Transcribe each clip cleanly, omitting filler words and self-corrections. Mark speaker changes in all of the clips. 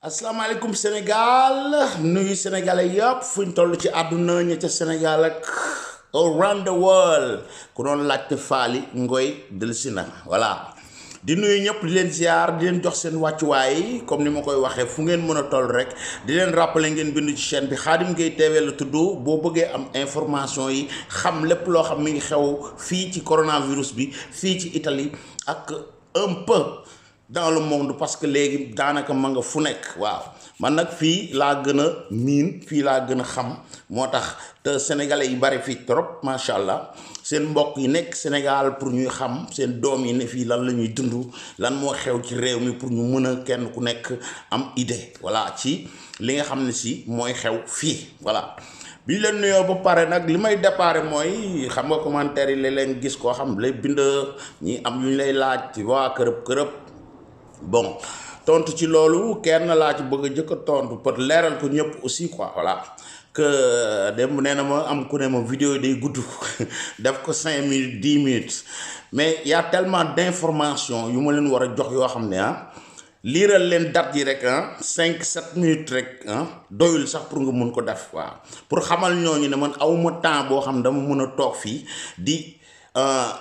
Speaker 1: asalaamaaleykum Sénégal nuyu sénégalais yëpp fuñ toll ci àdduna ñi ca Sénégal ak around the world ku doon laajte faali ngoy dellusi na voilà di nuyu ñëpp di leen ziar di leen jox seen wàccuwaay comme ni ma koy waxee fu ngeen mën a toll rek di leen rappeler ngeen bindu ci chaîne bi Khadim Gueye TV la tudd boo bëggee am information yi xam lépp loo xam mi ngi xew fii ci coronavirus bi fii ci Italie ak un peu dans le monde parce que léegi daanaka ma nga fu nekk waaw man nag fii laa gën a miin fii laa gën a xam moo tax te sénégalais yi bari fii trop macha allah seen mbokk yi nekk Sénégal pour ñuy xam seen doom yi ne fii lan la ñuy dund lan moo xew ci réew mi pour ñu mën a kenn ku nekk am idée voilà ci li nga xam ne si mooy xew fii voilà. bi ñu leen nuyoo ba pare nag li may déparé mooy xam nga commentaire yi leen gis koo xam lay bind ñi am yu ñu lay laaj ci waa kërëb bon tontu ci loolu kenn laa ci bëgg a jëkk a tontu pour leeral ko ñëpp aussi quoi voilà que dem nee na ma am ku ne ma vidéo yi day gudd def ko 5 minutes 10 minutes mais y a tellement d'informations yu ma leen war a jox yoo xam ne liiral leen date yi rek 5-7 minutes rek doyul sax pour nga mun ko def waaw pour xamal ñooñu ne man awma temps boo xam dama mën a toog fii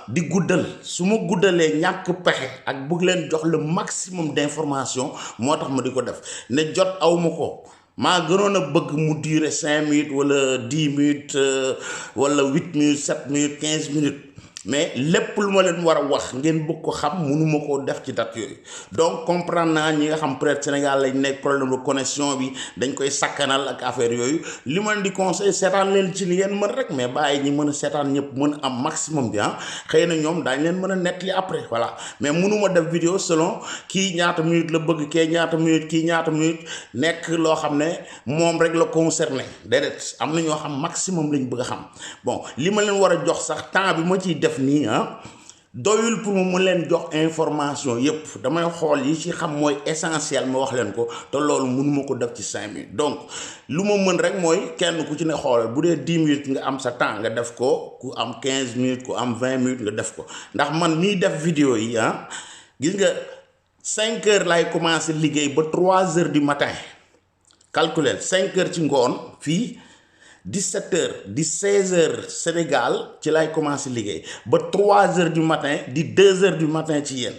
Speaker 1: di guddal su ma guddalee ñàkk pexe ak bëgg leen jox le maximum d'information moo tax ma di ko def ne jot awma ko maa gënoon a bëgg mu durer 5 minutes wala 10 minutes wala 8 minutes 7 minutes 15 minutes mais lépp lu ma leen war a wax ngeen bëgg ko xam mënuma koo def ci date yooyu donc comprendre naa ñi nga xam peut-être Sénégal lañ nekk problème de connexion bi dañ koy sakkanal ak affaire yooyu li ma leen di conseil seetaan leen ci li ngeen mën rek mais bàyyi ñi mën a seetaan ñëpp mën a am maximum bi xëy na ñoom daañ leen mën a nettali après voilà mais mënuma def vidéo selon kii ñaata minute la bëgg kee ñaata minute kii ñaata minute nekk loo xam ne moom rek la concerné déedéet am na ñoo xam maximum lañ bëgg a xam bon li ma leen war a jox sax temps bi ma ciy def nii doyul pour mu leen jox information yépp damay xool yi ci xam mooy essentiel ma wax leen ko te loolu mënuma ko def ci 5 minutes donc lu ma mën rek mooy kenn ku ci ne xoolal bu dee 10 minutes nga am sa temps nga def ko ku am 15 minutes ku am 20 minutes nga def ko ndax man mii def vidéo yi gis nga 5 heures lay commencer liggéey ba 3 heures du matin calculer 5 heures ci ngoon fii 17 heures di 16 heures Sénégal ci lay commencé liggéey ba 3 heures du matin di 2 heures du matin ci yéen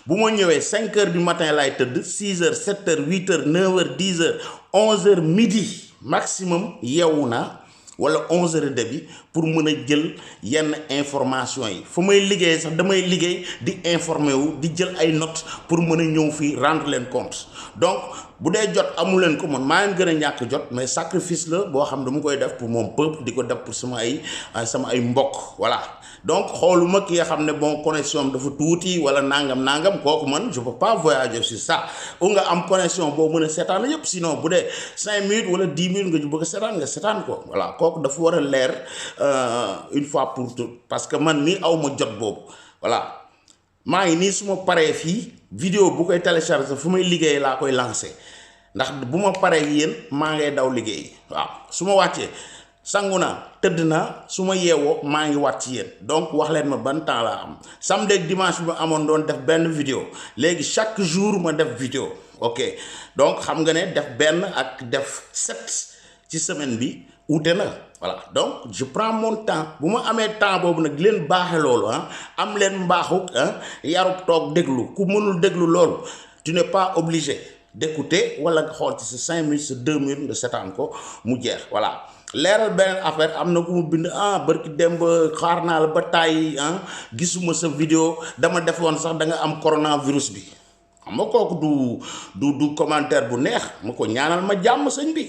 Speaker 1: bu ma ñëwee 5 heures du matin lay tëdd 6 heures 7 heures 8 heures 9 heures 10 heures 11 heures midi maximum yeewu naa wala 11 heures et demi pour mën a jël yenn information yi fu may liggéey sax damay liggéey di informer wu di jël ay notes pour mën a ñëw fii rendre leen compte donc bu dee jot amu leen ko man maa ngi gën a ñàkk jot mais sacrifice la boo xam dama koy def pour mon peuple di ko def pour sama ay mbokk voilà donc xooluma ki nga xam ne bon connexion dafa tuuti wala nangam kooku man je peux pas voyager sur ça ou nga am connexion boo mën a seetaan yëpp sinon bu dee 5 minutes wala 10 minutes nga bëgg a seetaan nga seetaan ko voilà kooku dafa war a leer une fois pour tout parce que man nii aw ma jot boobu voilà maa ngi nii su ma paree fii vidéo bu koy télécharger fu may liggéey laa koy lancer ndax bu ma paree yéen maa ngay daw liggéey waaw su ma wàccee sangu naa tëdd naa su ma yeewoo maa ngi wàcc ci yéen donc wax leen ma ban temps laa am samedi ak dimanche bi ma amoon doon def benn vidéo léegi chaque jour ma def vidéo ok donc xam nga ne def benn ak def 7 ci semaine bi uute na voilà donc je prends mon temps bu ma amee temps boobu nag leen baaxe loolu am leen mbaaxu yarub toog déglu ku mënul déglu loolu tu n'es pas obligé d'écouter wala nga xool ci sa 5 minutes sa 2 minutes nga seetaan ko mu jeex voilà leeral beneen affaire am na ku mu bind barki dem ba xaar naa la ba tàyyi gisuma sa vidéo dama defoon sax da nga am coronavirus bi xam nga kooku du commentaire bu neex ma ko ñaanal ma jàmm sëñ bi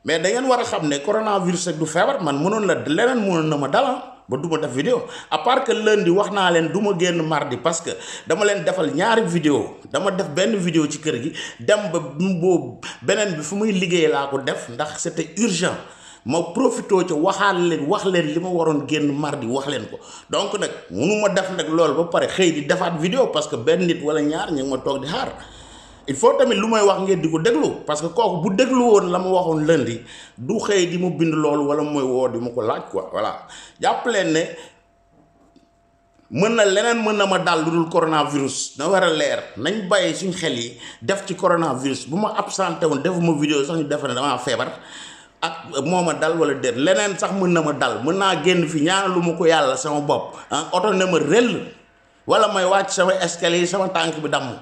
Speaker 1: mais da ngeen war a xam ne coronavirus rek du feebar man mënoon la leneen mënoon na ma dala ba du ma def vidéo à part que lundi wax naa leen du ma génn mardi parce que dama leen defal ñaari vidéo dama def benn vidéo ci kër gi dem ba boobu beneen bi fu muy liggéey laa ko def ndax c'était urgent ma profité ci waxaal leen wax leen li ma waroon génn mardi wax leen ko donc nag mënu ma def nag loolu ba pare xëy di defaat vidéo parce que benn nit wala ñaar ñu ngi ma toog di xaar il faut tamit lu may wax ngeen di ko déglu parce que kooku bu déglu woon la ma waxoon lundi du xëy di mu bind loolu wala mooy woo di ma ko laaj quoi voilà jàpp leen ne mën na leneen mën na ma dal lu dul coronavirus na war a leer nañ bàyyi suñ xel yi def ci coronavirus bu ma absenté woon defuma vidéo sax ñu defe ne damaa feebar ak moo ma dal wala déet leneen sax mën na ma dal mën naa génn fi ñaanalu ma ko yàlla sama bopp ah oto ne ma rëll wala may wàcc sama escalier sama tànk bi damm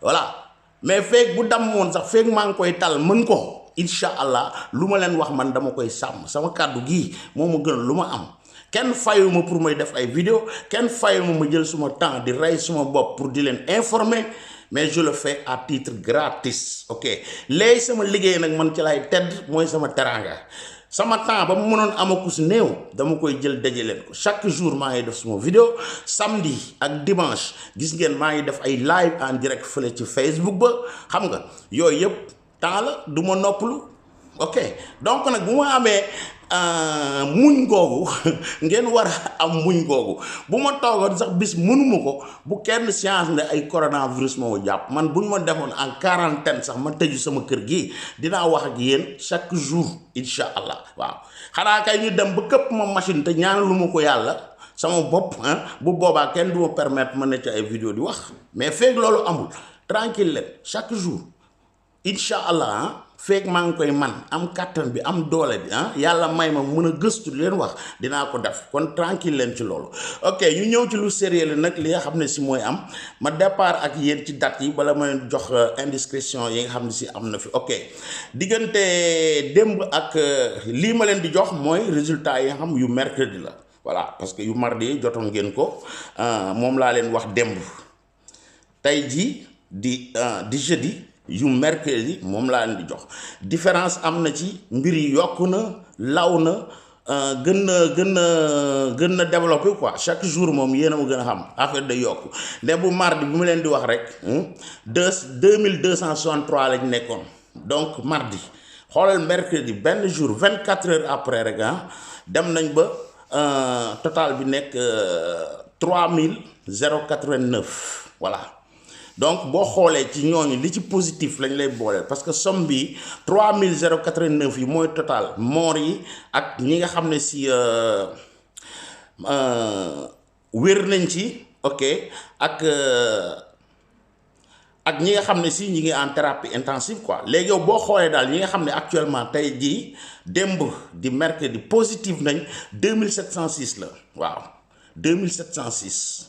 Speaker 1: voilà mais feeg bu damm woon sax feeg maa ngi koy tal mën ko incha allah lu ma leen wax man dama koy sàmm sama kàddu gii moo ma gën lu ma am kenn fayuma pour may def ay vidéo kenn fayuma ma jël suma temps di rey suma bopp pour di leen informer mais je le fais à titre gratis ok léegi sama liggéey nag man ci lay tedd mooy sama teranga sama temps ba mu mënoon amaku si néew dama koy jël daje leen ko chaque jour maa ngi def suma vidéo samedi ak dimanche gis ngeen maa ngi def ay live en direct fële ci Facebook ba xam nga yooyu yëpp temps la du ma noppalu ok donc nag bu ma amee muñ googu ngeen war a am muñ googu bu ma toogoon sax bis mënuma ko bu kenn science ne ay coronavirus moo jàpp man buñ ma defoon en quarantaine sax ma tëju sama kër gi dinaa wax ak yéen chaque jour incha allah waaw xanaa kay ñu dem ba këpp ma machine te ñaan lu ma ko yàlla sama bopp bu boobaa kenn du ma permettre ma ne ci ay vidéo di wax mais feeg loolu amul tranquille leen chaque jour incha allah feeg maa ngi koy man am kàttan bi am doole bi yàlla may ma mën a gëstu leen wax dinaa ko def kon tranquille leen ci loolu ok ñu ñëw ci lu sérieux la nag li nga xam ne si mooy am ma départ ak yéen ci date yi bala may jox indiscrétion yi nga xam ne si am na fi ok diggante démb ak lii ma leen di jox mooy résultat yi nga xam yu mercredi la voilà parce que yu mardi jotoon ngeen ko moom laa leen wax démb tey ji di jeudi yu mercredi moom laa leen di jox différence am na ci mbir yi yokku na law na gën na développé quoi chaque jour moom yéen a ma gën a xam affaire de yokku ne bu mardi bi mu leen di wax rek 2263 lañ nekkoon donc mardi xoolal mercredi benn jour 24 heures après rek dem nañ ba total bi nekk 3089 voilà donc boo xoolee ci ñooñu li ci positif lañ lay booleel parce que somme bi 3089 yi mooy total mort yi ak ñi nga xam ne si wér nañ ci ok ak ñi nga xam ne si ñi ngi en thérapie intensive quoi léegi yow boo xoolee daal ñi nga xam ne actuellement tey jii démb di mercredi positif nañ 2706 la waaw 2706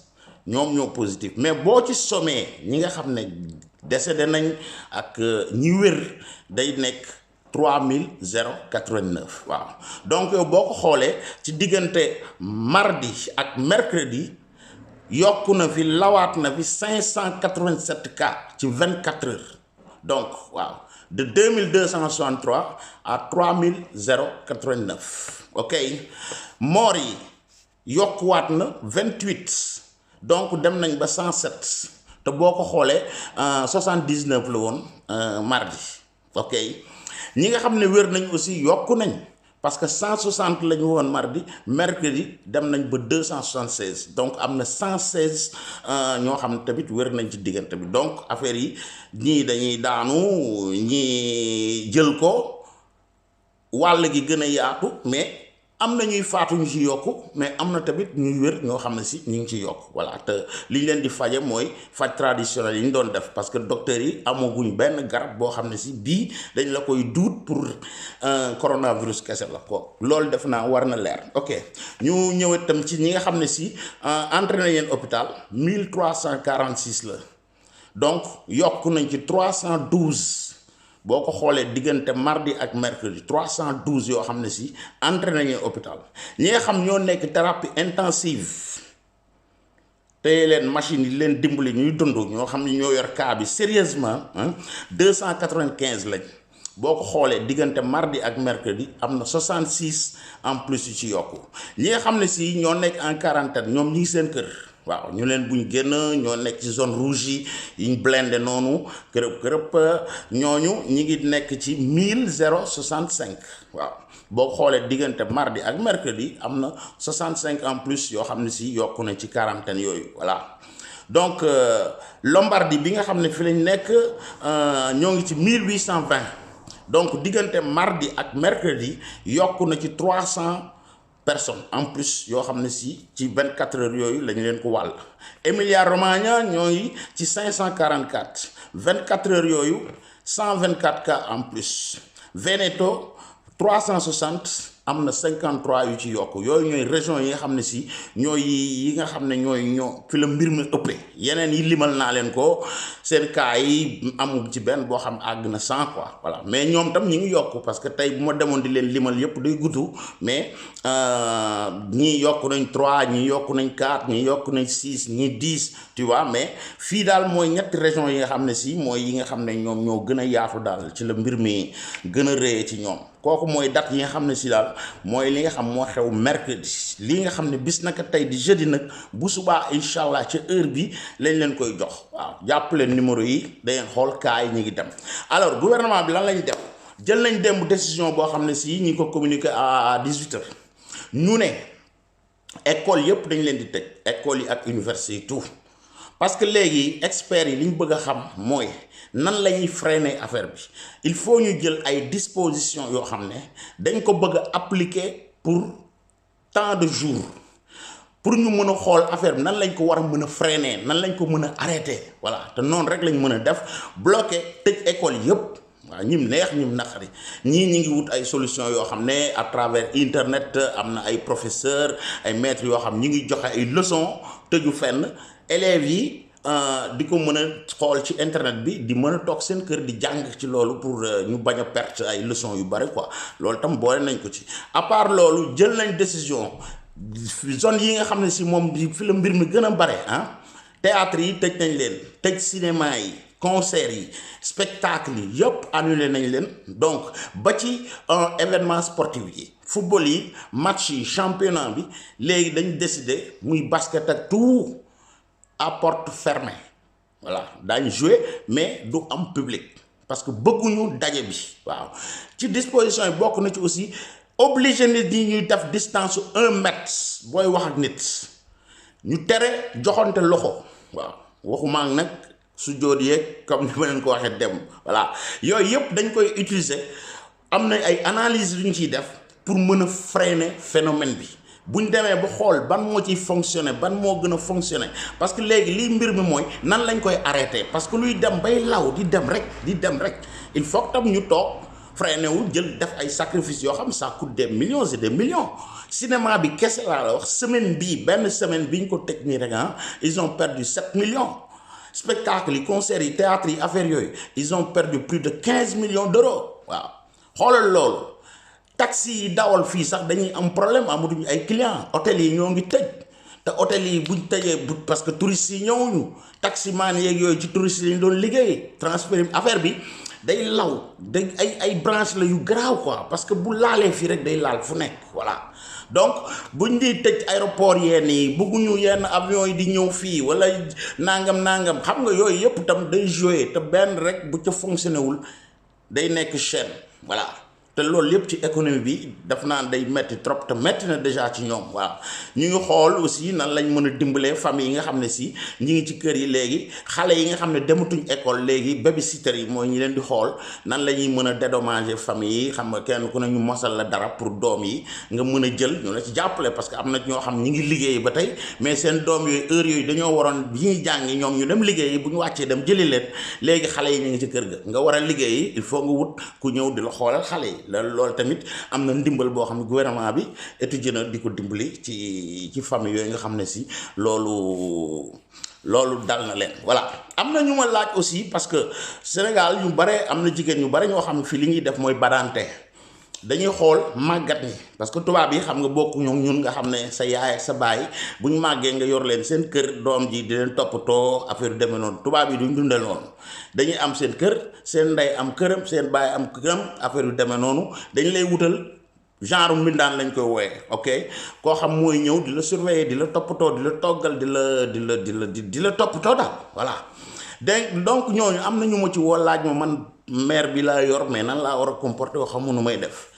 Speaker 1: ñoom ñoo positif mais boo ci sommee ñi nga xam ne décédé nañ ak ñi wér day nekk 3089 waaw donc yow boo ko xoolee ci diggante mardi ak mercredi yokku na fi lawaat na fi 587 cas ci 24 heures donc waaw de 2263 à 3089 ok mort yi yokkuwaat na 28 donc dem nañ ba 107 te boo ko xoolee 79 la woon mardi ok ñi nga xam ne wér nañ aussi yokku nañ parce que 160 la ñu woon mardi mercredi dem nañ ba 276 donc am na 116 ñoo xam ne tamit wér nañ ci diggante bi donc affaire yi ñii dañuy daanu ñii jël ko wàll gi gën a yaatu mais am na ñuy faatu ñu ci yokku mais am na tamit ñuy wér ñoo xam ne si ñu ngi ci yokk voilà te li ñu leen di faje mooy faj traditionnel yi ñu doon def parce que docteurs yi amaguñ benn garab boo xam ne si bii dañ la koy duut pour coronavirus kese la ko loolu def naa war na leer ok ñu ñëwee tam ci ñi nga xam ne si entré nañ leen hôpital 1346 la donc yokk nañ ci 312 boo ko xoolee diggante mardi ak mercredi 312 yoo xam ne si entré nañu hôpital ñi nga xam ñoo nekk thérapie intensive te leen machine yi leen dimbali ñuy dund ñoo xam ne ñoo yor cas bi sérieusement 295 lañ boo ko xoolee diggante mardi ak mercredi am na 66 en plus yu ci yokku ñi nga xam ne si ñoo nekk en quarantaine ñoom ñi ngi seen kër. waaw ñu leen buñ génn ñoo nekk ci zone rouge yi yiñ blindé noonu kërëb ñooñu ñi ngi nekk ci 1065 waaw boo xoolee diggante mardi ak mercredi am na 65 en plus yoo xam ne si yokku na ci quarantaine yooyu voilà donc Lombardie bi nga xam ne fi lañ nekk ñoo ngi ci 1820 donc diggante mardi ak mercredi yokku na ci 300 personnes en plus yoo xam ne si ci 24 heures yooyu lañu leen ko wàll. Emilia Romagna ñooy ci 544 24 heures yooyu 124 cas en plus. Veneto 360 am na 53 yu ci yokk yooyu ñooy région yi nga xam ne si ñooy yi nga xam ne ñoo fi la mbir mi ëppee yeneen yi limal naa leen ko seen cas yi am ci benn boo xam àgg na 100 quoi voilà mais ñoom tam ñi ngi yokk parce que tey bu ma demoon di leen limal yëpp day gudd mais ñii yokk nañ 3 ñii yokk nañ 4 ñii yokk nañ 6 ñii 10 tu vois mais fii daal mooy ñetti région yi nga xam ne si mooy yi nga xam ne ñoom ñoo gën a yaatu daal ci la mbir mi gën a rëyee ci ñoom kooku mooy date yi nga xam ne si daal mooy li nga xam moo xew mercredi lii nga xam ne bis naka tey di jeudi nag bu subaa incha allah ca heure bi lañ leen koy jox waaw jàpp leen numéro yi da ngeen xool cas yi ñu ngi dem alors gouvernement bi lan lañ def jël nañ démb décision boo xam ne si ñi ko communiqué à 18 heures ñu ne école yëpp dañ leen di tëj école yi ak université yi tout parce que léegi experts yi li ñu bëgg a xam mooy nan la ñuy freiner affaire bi il faut ñu jël ay dispositions yoo xam ne dañ ko bëgg a appliquer pour tant de jours pour ñu mën a xool affaire bi nan lañ ko war a mën a freiner nan lañ ko mën a arrêter voilà te noonu rek lañ mën a def bloquer tëj école yëpp waaw ñim neex ñim naqari ñii ñi ngi wut ay solution yoo xam ne à travers internet am na ay professeurs ay maîtres yoo xam ñi ngi joxe ay leçons tëju fenn élèves yi di ko mën a xool ci internet bi di mën a toog seen kër di jàng ci loolu pour ñu bañ a perte ay leçons yu bari quoi loolu tam boole nañ ko ci à part loolu jël nañ décision zone yi nga xam ne si moom bi fi la mbir mi gën a bare théâtre yi tëj nañ leen tëj cinéma yi concert yi spectacle yi yëpp annulé nañ leen donc ba ci événement sportif yi football yi match yi championnat bi léegi dañ décidé muy basket ak tout à porte fermée voilà daañu jouer mais du am public parce que bëgguñu daje bi waaw ci disposition yi bokk na ci aussi obligé nit ñi ñuy def distance 1 mètre booy wax ak nit ñu tere joxante loxo waaw waxuma nag su jóot yeeg comme ni ma leen ko waxee dem voilà yooyu yëpp dañ koy utiliser am na ay analyse yu ñu ciy def pour mën a freiner phénomène bi bu ñu demee ba xool ban moo ciy fonctionner ban moo gën a fonctionner parce que léegi lii mbir mi mooy nan lañ koy arrêter parce que luy dem bay law di dem rek il faut que tam ñu toog freiner wu jël def ay sacrifices yoo xam ça coûte des millions et des millions cinéma bi kese laa la wax semaine bii benn semaine bi ñu ko teg nii rek ils ont perdu 7 millions spectacle yi concerts yi théâtre yi affaire yooyu ils ont perdu plus de 15 millions d'euros waaw xoolal loolu taxi yi dawal fii sax dañuy am problème amatuñu ay clients hôtel yi ñoo ngi tëj te hôtel yi buñ tëjee parce que touristes yi ñëwuñu taximan yeeg yooyu ci touristes yi lañ doon liggéey transfert affaire bi day law day ay branche la yu garaaw quoi parce que bu laalee fii rek day laal fu nekk voilà donc buñ di tëj aéroport yenn yi bëgguñu yenn avion yi di ñëw fii wala nangam xam nga yooyu yëpp tam day jouer te benn rek bu ca fonctionné wul day nekk chaîne voilà te loolu yëpp ci économie bi daf naan day metti trop te metti na déjà ci ñoom waaw ñu ngi xool aussi nan lañ mën a dimbalee famille yi nga xam ne si ñi ngi ci kër yi léegi xale yi nga xam ne dematuñ école léegi babysitter yi mooy ñi leen di xool nan la ñuy mën a dédommager famille yi xam nga kenn ku ne ñu mosal la dara pour doom yi nga mën a jël ñu la ci jàppale parce que am na ñoo xam ñi ngi liggéey ba tey mais seen doom yooyu heure yooyu dañoo waroon yi ñuy jàngi ñoom ñu dem liggéeyi bu ñu wàccee dem jëli leen léegi xale yi ñu ngi ci kër ga nga war a liggéeyi il faut nga wut ku ñëw di la xoolal xale yi loolu tamit am na ndimbal boo xam ne gouvernement bi étudié na di ko dimbali ci famille yooyu nga xam ne si loolu dal na leen voilà am na ñu ma laaj aussi parce que Sénégal ñu bare am na jigéen ñu bare ñoo xam ne fii li ñuy def mooy badante dañuy xool màggat ñi parce que tubaab yi xam nga bokk ñun nga xam ne sa yaay ak sa baay bu ñu màggee nga yor leen seen kër doom ji di leen toppatoo affaire yu demee noonu tubaab yi duñ dundee noonu dañuy am seen kër seen ndey am këram seen baay am këram affaire yu demee noonu dañ lay wutal genre mbindaan lañ koy wooye ok koo xam mooy ñëw di la surveiller di la toppatoo di la toggal di la toppatoo daal voilà donc ñooñu am na ñu ma ci woo laaj ma man maire bi laa yor mais nan laa war a comporter yoo xamu nu may def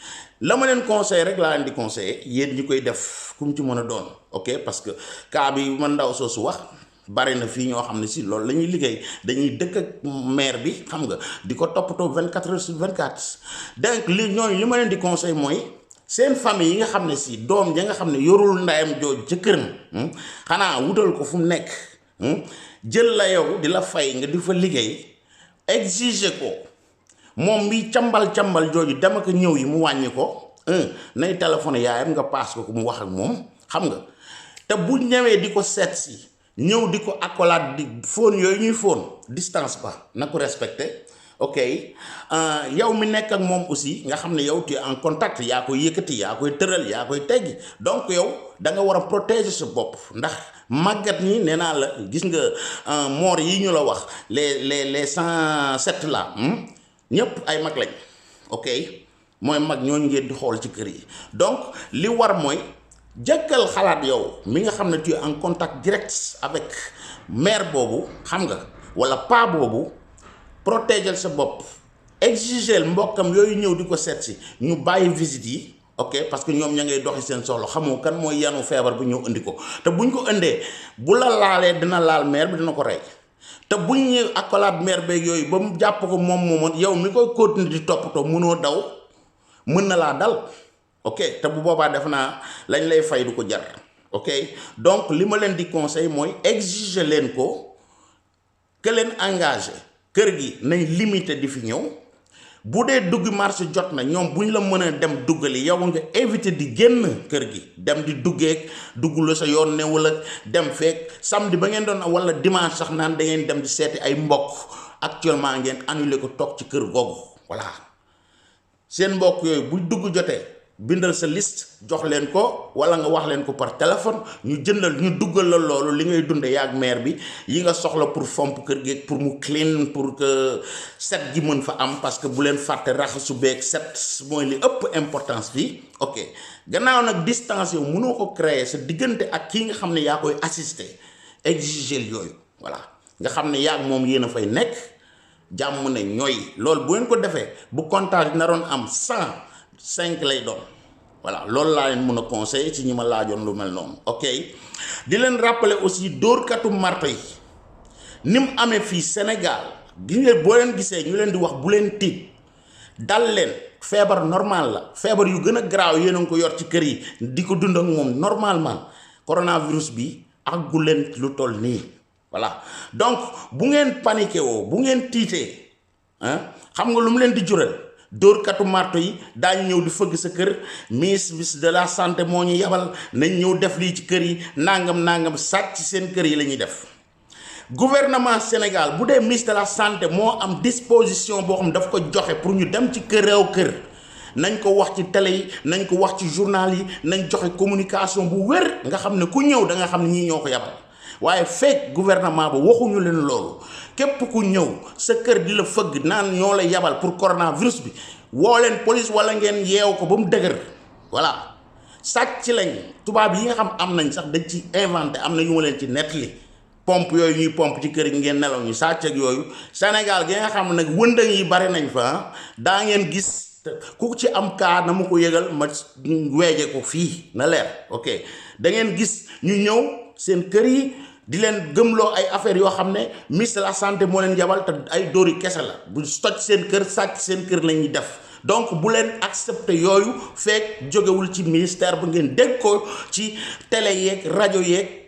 Speaker 1: la ma leen conseil rek laa leen di conseiller yéen ñi koy def ku mu ci mën a doon ok parce que cas bi man ndaw soosu wax bari na fii ñoo xam ne si loolu la ñuy liggéey dañuy dëkk ak maire bi xam nga di ko toppatoo 24 heures sur 24 donc ñooñu li ma leen di conseil mooy seen famille yi nga xam ne si doom ja nga xam ne yorul ndayam jooju ca këram xanaa wutal ko fu mu nekk jël la yow di la fay nga di fa liggéey exiger ko moom mi cambal jooju dama ko ñëw yi mu wàññi ko nay téléphone yaayam nga paas ko mu wax ak moom xam nga te bu ñëwee di ko seet si ñëw di ko accolade di phone yooyu ñuy phone distance ba na ko respecté ok yow mi nekk ak moom aussi nga xam ne yow tu es en contact yaa koy yëkkati yaa koy tëral yaa koy teggi donc yow da nga war a protéger sa bopp ndax màggat ñi nee naa la gis nga moor yi ñu la wax les 107 là ñëpp ay mag lañ ok mooy mag ñooñu ngeen di xool ci kër yi donc li war mooy jëkkal xalaat yow mi nga xam ne tu es en contact direct avec mère boobu xam nga wala pa boobu protéger sa bopp exiger mbokkam yooyu ñëw di ko seet si ñu bàyyi visite yi ok parce que ñoom ña ngay doxi seen soxla xamoo kan mooy yanu feebar bu ñëw indi ko te buñ ko indee bu la laalee dina laal mère bi dina ko rey te buñ ñëw accolade mère beeg yooyu ba mu jàpp ko moom moomoon yow mi koy continuer di toppatoo mënoo daw mën na laa dal ok te bu boobaa def naa lañ lay fay du ko jar ok donc li ma leen di conseil mooy exiger leen ko que leen engagé kër gi nañ limité di fi ñëw bu dee dugg marché jot na ñoom bu ñu la mën a dem duggali yow nga éviter di génn kër gi dem di duggeek dugg la sa yoon ne wala dem fekk samedi ba ngeen doon wala dimanche sax naan da ngeen dem di seeti ay mbokk actuellement ngeen annulé ko toog ci kër googu voilà seen mbokk yooyu bu dugg jotee bindal sa liste jox leen ko wala nga wax leen ko par téléphone ñu jëndal ñu duggal la loolu li ngay dunde yaag maire bi yi nga soxla pour fomp kër gi pour mu clean pour que set gi mën fa am parce que bu leen fàtte raxasu beeg set mooy li ëpp importance bi ok gannaaw nag distance yow mënoo ko créer sa diggante ak kii nga xam ne yaa koy assister exiger yooyu voilà nga xam ne yaag moom yéen a fay nekk jàmm ne ñooy loolu bu ngeen ko defee bu comptage naroon am 105 lay doon voilà loolu laa leen mën a conseiller ci ñi ma laajoon lu mel noonu ok di leen rappeler aussi dóorkatu marto yi ni mu amee fii Sénégal gi ngeen boo leen gisee ñu leen di wax bu leen tiit dal leen feebar normal la feebar yu gën a garaaw yéen a ngi ko yor ci kër yi di ko dund ak moom normalement coronavirus bi àggu leen lu toll nii voilà donc bu ngeen paniqué woo bu ngeen tiitee xam nga lu mu leen di jural dóorkatu marto yi daañu ñëw di fëgg sa kër ministre de la santé moo ñu yabal nañ ñëw def lii ci kër yi nangam sàcc seen kër yi la ñuy def gouvernement Sénégal bu dee ministre de la santé moo am disposition boo xam daf ko joxe pour ñu dem ci kër nañ ko wax ci télé yi nañ ko wax ci journal yi nañ joxe communication bu wér nga xam ne ku ñëw da nga xam ne ñii ñoo ko yabal waaye fekk gouvernement ba waxuñu leen loolu képp ku ñëw sa kër di la fëgg naan ñoo la yabal pour coronavirus bi woo leen police wala ngeen yeew ko ba mu dëgër voilà sàcc lañ tubaab yi nga xam am nañ sax dañ ci inventé am na yu ma leen ci nettali pompe yooyu ñuy pompe ci kër gi ngeen nelaw ñu sàcc ak yooyu Sénégal gi nga xam nag wëndëng yi bari nañ fa daa ngeen gis ku ci am kaa na mu ko yëgal ma weeje ko fii na leer ok da ngeen gis ñu ñëw seen kër yi di leen gëmloo ay affaires yoo xam ne ministre de la santé moo leen yabal te ay dóori kese la bu toj seen kër sàcc seen kër la ñuy def donc bu leen accepté yooyu fekk jógewul ci ministère ba ngeen dégg ko ci télé yeeg rajo yeeg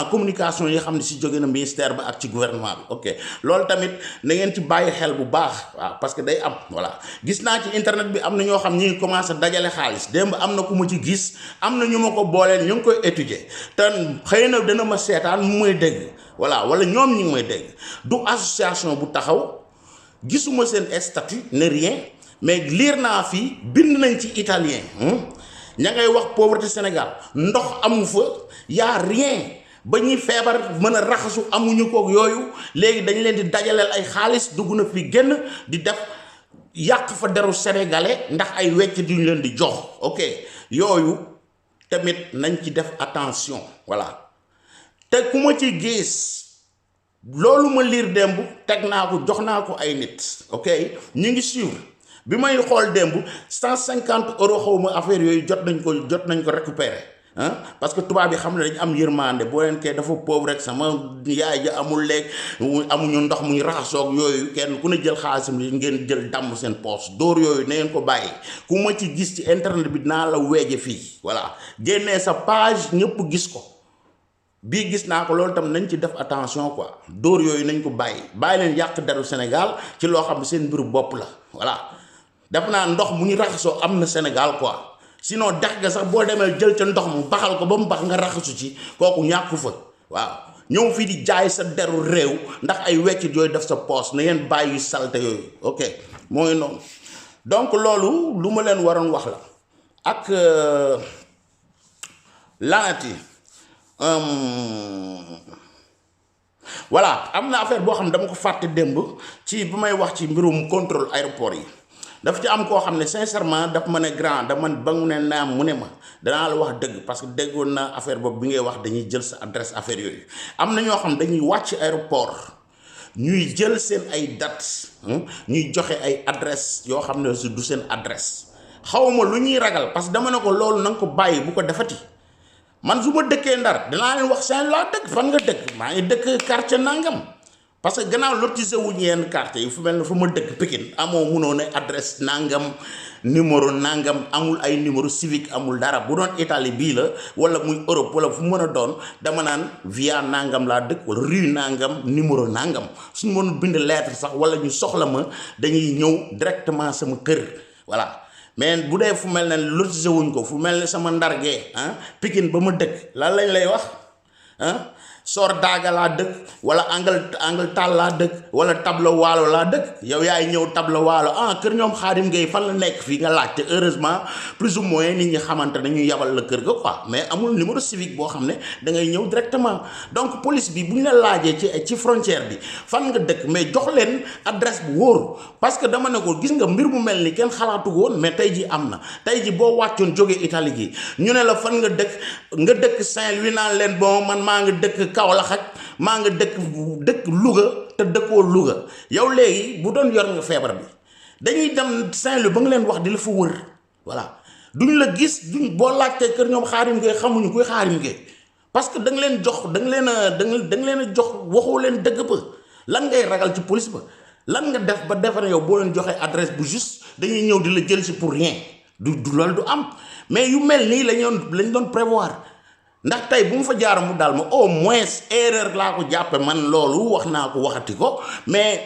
Speaker 1: communication yi xam ne si jóge na ministère ba ak ci gouvernement bi ok loolu tamit na ngeen ci bàyyi xel bu baax waaw parce que day am voilà gis naa ci internet bi am na ñoo xam ñi ngi commencé dajale xaalis démb am na ku ma ci gis am na ñu ma ko booleel ñu ngi koy étudier te xëy na dana ma seetaan mu may dégg voilà wala ñoom ñi ngi may dégg du association bu taxaw gisuma seen statut ne rien mais lire naa fii bind nañ ci italien ña ngay wax pauvreté Sénégal ndox amu fa yaa rien ba ñuy feebar mën a raxasu amuñu kook yooyu léegi dañ leen di dajaleel ay xaalis dugg na fi génn di def yàq fa deru sénégalais ndax ay wecc duñu leen di jox ok yooyu tamit nañ ci def attention voilà te ku ma ci gis loolu ma liir démb teg naa ko jox naa ko ay nit ok ñu ngi suivre bi may xool démb 150 € xaw ma affaire yooyu jot nañ ko récupérer parce que tubaab bi xam ne dañu am yërmande boo leen kee dafa pauvre rek sama yaay ja amul lekk amuñu ndox muy raxasoog yooyu kenn ku ne jël xaalisam li ngeen jël damm seen poche dóor yooyu na ngeen ko bàyyi ku ma ci gis ci internet bi dinaa la weeje fii voilà génnee sa page ñëpp gis ko bii gis naa ko loolu tam nañ ci def attention quoi dóor yooyu nañ ko bàyyi leen yàq deru Sénégal ci loo xam ne seen mbiru bopp la voilà def naa ndox mu ñu raxasoo am na Sénégal quoi sinon dex ga sax boo demee jël ca ndox mu baxal ko ba mu bax nga raxasu ci kooku ñàkku fa waaw ñëw fii di jaay sa deru réew ndax ay weccit yooyu def sa poos na ngeen bàyyi salte yooyu ok mooy noonu donc loolu lu ma leen waroon wax la ak lanati voilà am na affaire boo xam ne dama ko fàtte démb ci bi may wax ci mbirum contrôle aéroport yi dafa ci am koo xam ne sincèrement daf ma ne grand da man ba mu ne naam mu ne ma danaa la wax dëgg parce que déggoon na affaire boobu bi ngay wax dañuy jël sa adresse affaire yooyu am na ñoo xam dañuy wàcc aéroport ñuy jël seen ay date ñuy joxe ay adresse yoo xam ne du seen adresse xawma lu ñuy ragal parce que dama ne ko loolu na nga ko bàyyi bu ko defati man su ma dëkkee Ndar danaa leen wax seen laa dëkk fan nga dëkk maa ngi dëkk quartier nangam parce que gannaaw lotisé wuñu yenn quartier yi fu mel ne fu ma dëkk Pikine amoo munoo ne adresse nangam numéro nangam amul ay numéro civique amul dara bu doon Italie bii la wala muy Europe wala fu mën a doon dama naan via nangam laa dëkk wala rue nangam numéro nangam suñu mënul bind lettre sax wala ñu soxla ma dañuy ñëw directement sama kër voilà mais bu dee fu mel ne lotisé wuñ ko fu mel ne sama ndargee Pikine ba ma dëkk lan lañ lay wax Sor Daaga laa dëkk wala angle taal laa dëkk wala tableau waalo laa dëkk yow yaay ñëw tableau waalo kër ñoom Xaadim Gueye fan la nekk fii nga laajte heureusement plus ou moins nit ñi xamante ne ñu yabal la kër ga quoi mais amul numéro civique boo xam ne da ngay ñëw directement donc police bi bu ñu la laajee ci frontière bi fan nga dëkk mais jox leen adresse bu wóor parce que dama ne ko gis nga mbir mu mel ni kenn xalaatu ko woon mais tey ji am na tey ji boo wàccoon jógee Italie gi ñu ne la fan nga dëkk Saint-Louis naan leen bon man maa nga dëkk Kaolack ak maa nga dëkk Louga te dëkkoo Louga yow léegi bu doon yor nga feebar bi dañuy dem Saint-Louis ba nga leen wax di la fa wër voilà duñ la gis duñ boo laajtee kër ñoom Xaadim Gueye xamuñu kuy Xaadim Gueye parce que da nga leen jox da nga leen a jox waxoo leen dëgg ba lan ngay ragal ci police ba lan nga def ba defare yow boo leen joxee adresse bu juste dañuy ñëw di la jël si pour rien du loolu du am mais yu mel nii lañ doon prévoir ndax tey bu mu fa jaar mu daal ma au moins erreur laa ko jàppe man loolu wax naa ko waxati ko mais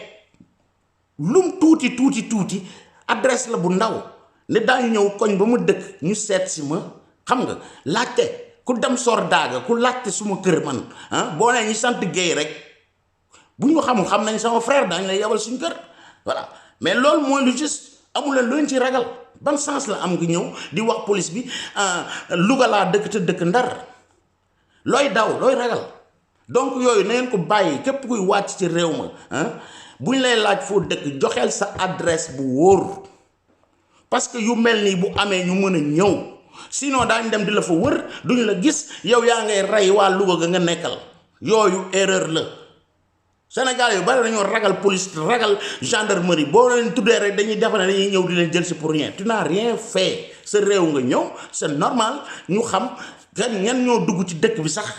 Speaker 1: lum tuuti adresse la bu ndaw ne daañu ñëw koñ ba ma dëkk ñu seet si ma xam nga laajte ku dem Sor Daaga ku laajte suma kër man boo nee ñi sant Gueye rek bu ñu xamul xam nañ sama frère daañu lay yabal suñu kër voilà mais loolu mooy lu juste amul leen lu ci ragal ban sens la am nga ñëw di wax police bi Louga laa dëkk te dëkk Ndar looy daw looy ragal donc yooyu na ngeen ko bàyyi képp kuy wàcc ci réew ma bu ñu lay laaj foo dëkk joxeel sa adresse bu wóor parce que yu mel nii bu amee ñu mën a ñëw sinon daañu dem di la fa wër duñu la gis yow yaa ngay rey waa Louga ga nga nekkal yooyu erreur la Sénégal yu bari dañoo ragal police ragal gendarmerie boo leen tuddee rek dañuy defe ne dañuy ñëw di leen jël si pour rien tu n'as rien fait sa réew nga ñëw c'est normal ñu xam gan ñan ñoo dugg ci dëkk bi sax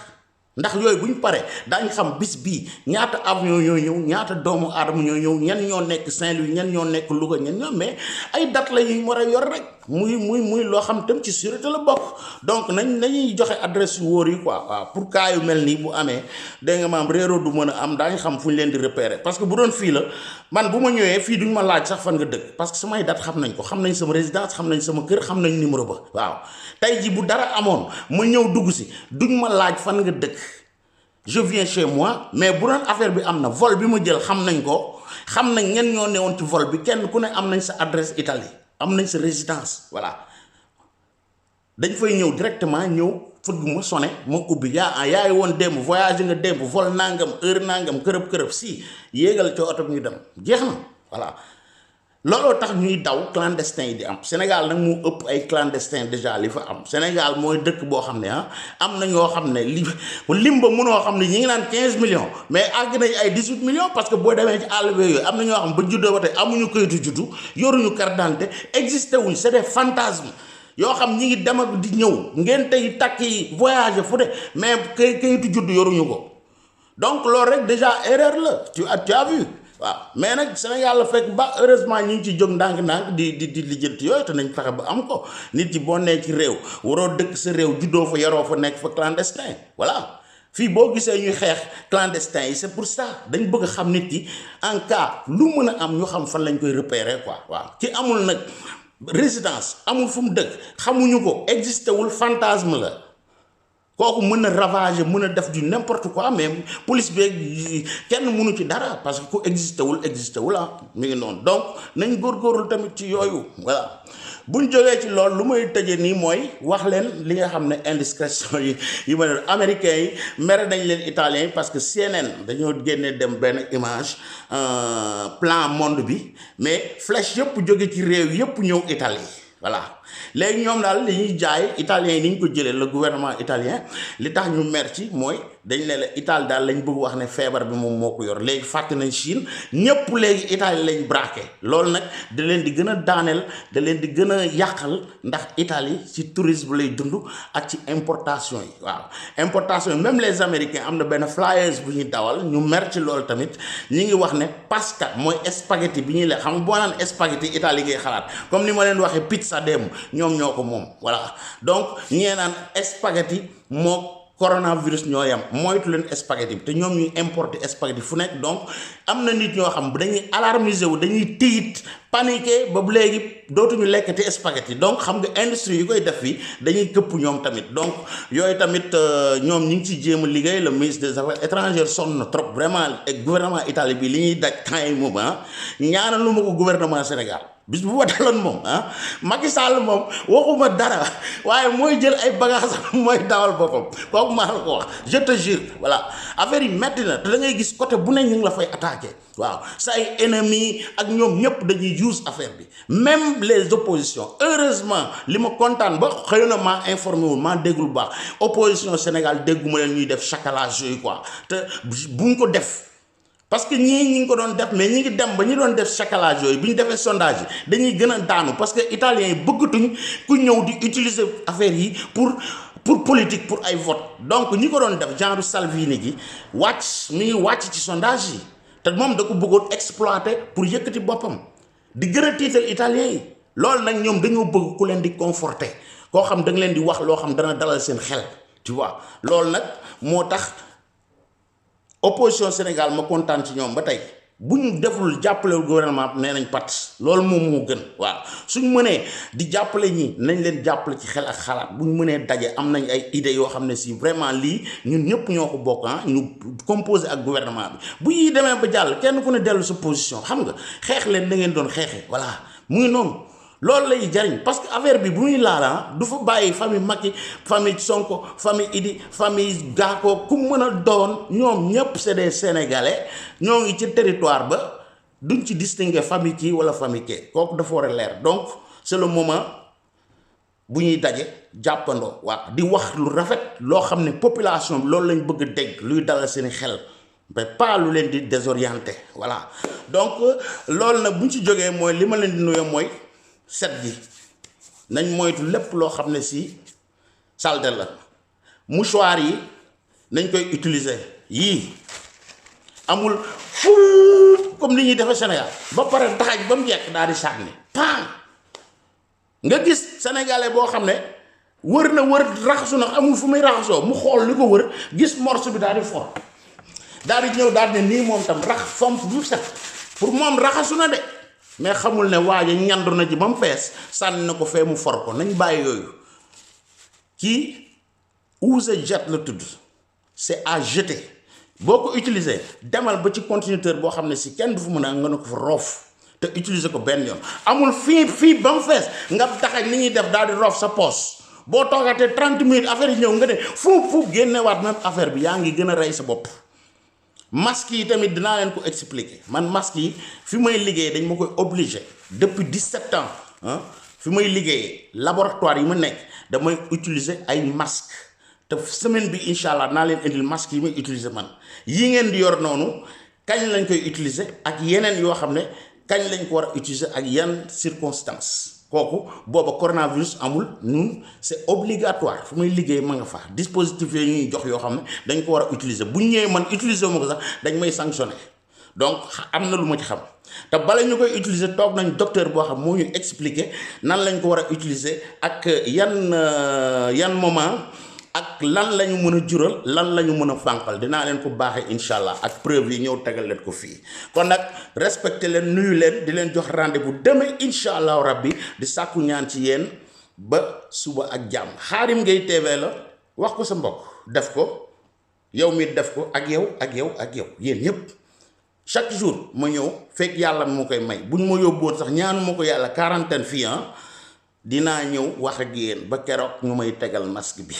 Speaker 1: ndax yooyu bu ñu paree daañu xam bis bii ñaata avion ñoo ñëw ñaata doomu aadama ñoo ñëw ñan ñoo nekk Saint-Louis ñan ñoo nekk Louga ñan ñoo mais ay date la ñuy war a yor rek muy loo xam tam ci sûreté la bokk donc nañuy joxe adresse yu wóor yi quoi waaw pour cas yu mel nii bu amee dégg nga maam réeroo du mën a am daañu xam fu ñu leen di repérer parce que bu doon fii la man bu ma ñëwee fii duñ ma laaj sax fan nga dëkk parce que samay date xam nañ ko xam nañ sama résidence xam nañ sama kër xam nañ numéro ba waaw tey ji bu dara amoon ma ñëw dugg si duñ ma laaj fan nga dëkk je viens chez moi mais bu doon affaire bi am na vol bi ma jël xam nañ ko xam nañ ñen ñoo newoon ci vol bi kenn ku ne am nañ sa adresse Italie am nañ sa résidence voilà dañ fay ñëw directement ñëw fëgg ma sonné ma ubbi yaay woon démb voyage nga démb vol nangam heure nangam kërëb si yéegal ci oto bi ñu dem jeex na voilà looloo tax ñuy daw clandestin yi di am Sénégal nag moo ëpp ay clandestin déjà li fa am Sénégal mooy dëkk boo xam ne am na ñoo xam ne lim ba mënoo xam ne ñi ngi naan 15 millions mais àgg nañ ay 18 millions parce que boo demee ci àll bi yooyu am na ñoo xam ba juddoo ba tey amuñu kayitu juddu yoruñu carte d'identité existé wuñ c'est des fantasmes yoo xam ñi ngi dem ak di ñëw ngeen tey takki voyager fu de mais kayitu judd yoruñu ko donc loolu rek déjà erreur la tu as vu waaw mais nag Sénégal la fekk ba heureusement ñu ngi ci jóg ndànk-ndànk di lijjanti yooyu te nañ fexe ba am ko nit yi boo nee ci réew waroo dëkk sa réew juddoo fa yaroo fa nekk fa clandestin voilà fii boo gisee ñuy xeex clandestin yi c'est pour ça dañ bëgg a xam nit yi en cas lu mën a am ñu xam fan lañ koy repérer quoi waaw ki amul nag résidence amul fu mu dëkk xamuñu ko existé wul fantasme la kooku mën na ravager mën a def du n'importe quoi mais police beeg kenn mënu ci dara parce que ku existé wul ah mi ngi noonu donc nañ góorgóorlu tamit ci yooyu voilà buñ jógee ci loolu lu may tëjee nii mooy wax leen li nga xam ne indiscrétion yi ma ne américains yi mere nañ leen italiens yi parce que CNN dañoo génnee dem benn image plan monde bi mais flèche yëpp jóge ci réew yëpp ñëw Italie voilà léegi ñoom daal li ñuy jaay italiens yi ni ñu ko jëlee le gouvernement italien li tax ñu mer ci mooy dañ ne la Italie daal lañ bëgg wax ne feebar bi moom moo ko yor léegi fàtte nañ Chine ñëpp léegi Italie lañ braqué loolu nag da leen di gën a daaneel da leen di gën a yàqal ndax Italie ci tourisme lay dund ak ci importation yi waaw importation yi même les américains am na benn flyers bu ñuy dawal ñu mer ci loolu tamit ñi ngi wax ne pasta mooy spaghetti bi ñuy lekk xam nga boo naan spaghetti Italie ngay xalaat comme ni ma leen waxee pizza dem ñoom ñoo ko moom voilà donc ñee naan spaghetti moo coronavirus ñoo yam moytu leen spaghetti bi te ñoom ñuy importer spaghetti fu nekk donc am na nit ñoo xam dañuy alarmiser wu dañuy tiit paniqué ba bu léegi dootuñu lekkati spaghetti donc xam nga industrie yi koy def fii dañuy këpp ñoom tamit donc yooyu tamit ñoom ñi ngi ci jéem a liggéey le ministre des affaires étrangères sonn na trop vraiment et gouvernement Italie bi li ñuy daj temps yi moom ñaanal lu ma ko gouvernement Sénégal bis bu ma daloon moom Macky Sall moom waxuma dara waaye mooy jël ay bagages mooy dawal boppam kooku maa la ko wax je te jure voilà affaire yi metti na te da ngay gis côté bu ne ñu ngi la fay attaqué waaw sa ay ennemis ak ñoom ñëpp dañuy use affaire bi même les oppositions heureusement li ma kontaan ba xëy na maa informé wul maa déggul baax opposition Sénégal dégguma leen ñuy def chacalage yooyu quoi te buñ ko def. parce que ñii ñi ngi ko doon def mais ñi ngi dem ba ñu doon def chacalage yooyu bi ñu defee sondage yi dañuy gën a daanu parce que italiens yi bëggatuñ ku ñëw di utiliser affaire yi pour politique pour ay vote donc ñi ko doon def genre Salvini gi wàcc mi ngi wàcc ci sondage yi te moom da ko bëggoon exploiter pour yëkkati boppam di gën a tiital italiens yi loolu nag ñoom dañoo bëgg ku leen di conforter koo xam da nga leen di wax loo xam dana dalal seen xel tu vois loolu nag moo tax opposition Sénégal ma kontaan ci ñoom ba tey bu ñu deful jàppale gouvernement nee nañ pat loolu moom moo gën waaw suñ mënee di jàppale ñi nañ leen jàppale ci xel ak xalaat bu ñu mënee daje am nañ ay idées yoo xam ne si vraiment lii ñun ñëpp ñoo ko bokk ñu composé ak gouvernement bi bu ñuy demee ba jàll kenn ku ne dellu sa position xam nga xeex leen da ngeen doon xeexee voilà mu ngi noonu loolu lay jariñ parce que affaire bi bu muy laala du fa bàyyi famille Macky famille Sonko famille Idi famille Gaako ku mën a doon ñoom ñëpp c'est des sénégalais ñoo ngi ci territoire ba duñ ci distinguer famille kii wala famille kii kooku dafa war a leer donc c'est le moment bu ñuy daje jàppandoo waaw di wax lu rafet loo xam ne population bi loolu lañ bëgg a dégg luy dalal seeni xel mais pas lu leen di désorienter voilà donc loolu nag bu ñu ci jógee mooy li ma leen di nuyoo mooy. set gi nañ moytu lépp loo xam ne si salte la mouchoir yi nañ koy utiliser yii amul fuuf comme li ñuy defee Sénégal ba pare taxaj ba mu jekk daal di sànni paan nga gis sénégalais boo xam ne wër na wër raxasu na amul fu muy raxasoo mu xool li ko wër gis morceau bi daal di for daal di ñëw daal ne nii moom tam rax fomp bu set pour moom raxasu na de mais xamul ne waaye ñandu na ci ba mu fees sànni na ko fee mu for ko nañ bàyyi yooyu kii use jet la tudd c'est à jeter boo ko utiliser demal ba ci continuateur boo xam ne si kenn du fu mën a nga ne ko fa roof te utiliser ko benn yoon amul fii ba mu fees nga taxaj ni ñuy def daal di roof sa poos boo toogatee 30 minutes affaire yi ñëw nga ne fuuf génnewaat même affaire bi yaa ngi gën a rey sa bopp. masque yi tamit dinaa leen ko expliquer man masque yi fi may liggéey dañ ma koy obligé depuis 17 ans fi may liggéeyee laboratoire yi ma nekk damay utiliser ay masque te semaine bi incha allah naa leen indil masque yi may utiliser man yi ngeen di yor noonu kañ lañ koy utiliser ak yeneen yoo xam ne kañ lañ ko war a utiliser ak yan circonstances kooku booba coronavirus amul ñun c'est obligatoire fu muy liggéey ma nga fa dispositif yi ñuy jox yoo xam ne dañ ko war a utiliser bu ñëwee man utiliser ma ko sax dañ may sanctionner donc am na lu ma ci xam te bala ñu koy utiliser toog nañ docteur boo xam moo ñu expliquer nan lañ ko war a utiliser ak yan moment ak lan la ñu mën a jural lan la ñu mën a fànqal dinaa leen ko baaxee incha allah ak preuve yi ñëw tegal leen ko fii kon nag respecté leen nuyu leen di leen jox rendez-vous demain incha allahu rabbi di sàkku ñaan ci yéen ba suba ak jàmm Khadim Gueye TV la wax ko sa mbokk def ko yow mi def ko ak yow yéen ñëpp chaque jour ma ñëw fekk yàlla moo koy may buñ ma yóbboon sax ñaanu ma ko yàlla quarantaine fii dinaa ñëw wax ak yéen ba keroog ñu may tegal masque bi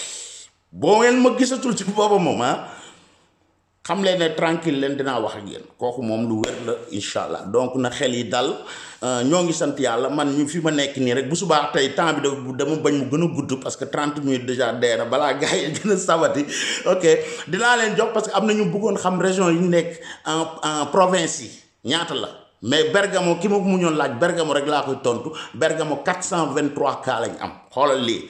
Speaker 1: boo ngeen ma gisatul ci booba moom xam leen ne tranquille leen dinaa wax ak yéen kooku moom lu wér la incha allah donc na xel yi dal ñoo ngi sant yàlla man ñu fi ma nekk nii rek bu subaa tey temps bi dama bañ mu gën a gudd parce que 30 minutes déjà dee na balaa gars yi gën a sabati ok dinaa leen jox parce que am na ñu bëggoon xam région yi nekk en province yi ñaata la mais Bergamo ki ma mu ñoon laaj Bergamo rek laa koy tontu Bergamo 423 cas lañ am xoolal lii.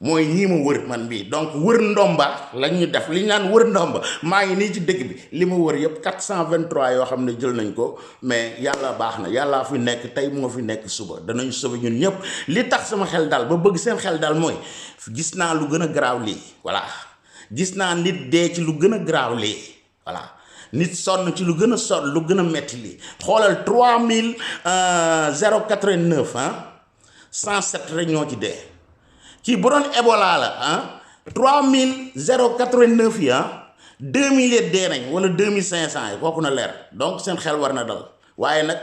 Speaker 1: mooy ñii ma wër man bii donc wër ndomba lañ ñu def li ñu naan wër ndomba maa ngi nii ci dëkk bi li ma wër yëpp 423 yoo xam ne jël nañ ko mais yàlla baax na yàllaa fi nekk tey moo fi nekk suba danañ sauver ñun ñëpp li tax sama xel daal ba bëgg seen xel daal mooy gis naa lu gën a garaaw lii voilà gis naa nit dee ci lu gën a garaaw lii voilà nit sonn ci lu gën a sonn lu gën a metti lii xoolal 3089 107 rek ñoo ci dee kii bu doon Ebola la 3089 yi 2000 dee nañ wala 2500 yi kooku na leer donc seen xel war na dal waaye nag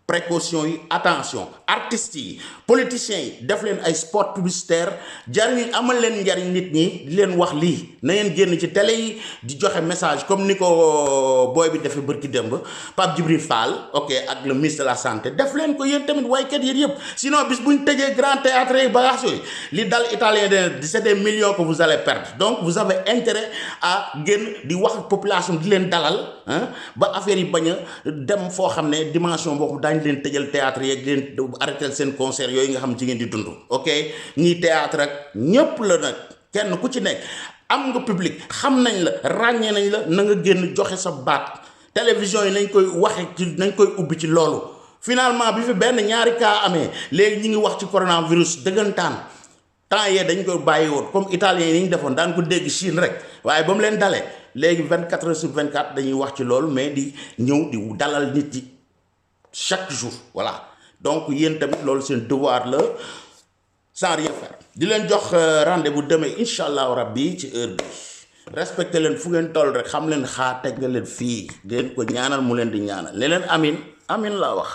Speaker 1: précaution yi attention artistes yi politiciens yi def leen ay spot publicitaire jariñ amal leen njariñ nit ñi di leen wax lii na ngeen génn ci télé yi di joxe message comme ni ko booy bi defee bërki démb Pape Djibril Fall ok ak le ministre de la santé def leen ko yéen tamit waykat yéen yëpp sinon bis bu ñu tëjee grand théâtre yi bagage yooyu li dal italien de c'est des millions que vous allez perdre donc vous avez intérêt à génn di wax population di leen dalal ba affaire yi bañ a dem foo xam ne dimension boobu dañ leen tëjal théâtre yeeg leen arrêté seen concert yooyu nga xam ci ngeen di dund ok ñii théâtre ak ñépp la nag kenn ku ci nekk am nga public xam nañ la ràññee nañ la na nga génn joxe sa baat télévision yi nañ koy waxe ci nañ koy ubbi ci loolu finalement bi fi benn ñaari cas amee léegi ñi ngi wax ci coronavirus dëggantaan temps yee dañ koy bàyyi woon comme italien yi ñu defoon daan ko dégg Chine rek waaye ba mu leen dalee léegi 24 heures sur 24 dañuy wax ci loolu mais di ñëw di dalal nit yi chaque jour voilà donc yéen tamit loolu seen devoir la sans rien faire di leen jox rendez-vous demain incha allahu rabbi ci heure bi respecté leen fu ngeen toll rek xam leen xaa teg nga leen fii ngeen ko ñaanal mu leen di ñaanal ne leen amin amin laa wax